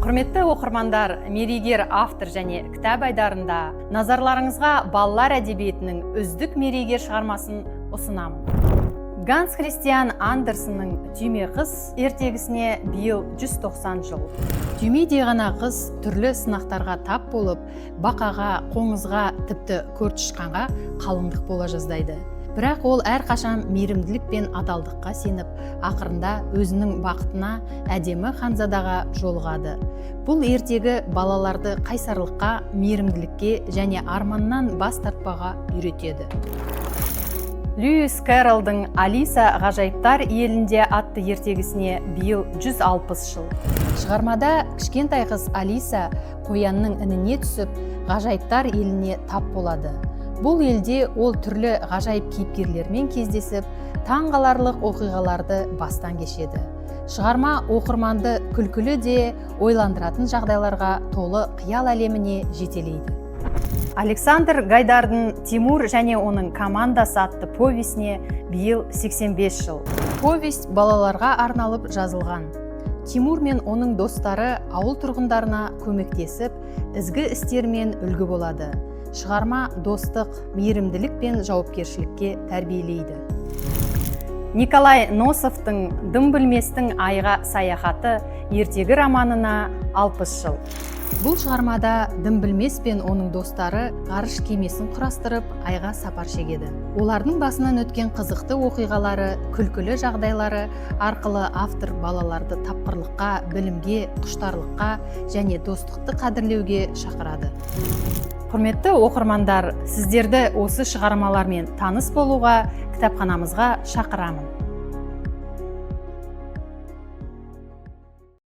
Құрметті оқырмандар, мерейгер автор және кітап айдарында назарларыңызға балалар әдебиетінің үздік мерейгер шығармасын ұсынамын. Ганс Христиан Андерсеннің «Түйме қыз» ертегісіне биыл 190 жыл. Түймедей ғана қыз түрлі сынақтарға тап болып, бақаға, қоңызға, тіпті көртышқанға қалыңдық бола жаздайды. Бірақ ол әрқашан мейірімділік пен адалдыққа сеніп, ақырында өзінің бақытына әдемі ханзадаға жолығады. Бұл ертегі балаларды қайсарлыққа, мейірімділікке және арманнан бас тартпаға үйретеді. Льюис Кэрролдың «Алиса ғажайыптар елінде» атты ертегісіне биыл 160 жыл. Шығармада кішкентай қыз Алиса қоянның ініне түсіп, ғажайыптар еліне тап болады. Бұл елде ол түрлі ғажайып кейіпкерлермен кездесіп, таңғаларлық оқиғаларды бастан кешеді. Шығарма оқырманды күлкілі де ойландыратын жағдайларға толы қиял әлеміне жетелейді. Александр Гайдардың «Тимур және оның командасы» атты повесіне биыл 85 жыл. Повесть балаларға арналып жазылған. Тимур мен оның достары ауыл тұрғындарына көмектесіп, ізгі істермен үлгі болады. Шығарма достық, мейірімділік пен жауапкершілікке тәрбиелейді. Николай Носовтың «Дым білместің айға саяхаты» ертегі романына 60 жыл. Бұл шығармада дым білмес пен оның достары ғарыш кемесін құрастырып, айға сапар шегеді. Олардың басынан өткен қызықты оқиғалары, күлкілі жағдайлары арқылы автор балаларды тапқырлыққа, білімге, құштарлыққа және достықты қадірлеуге шақырады. Құрметті оқырмандар, сіздерді осы шығармалармен таныс болуға кітапханамызға шақырамын.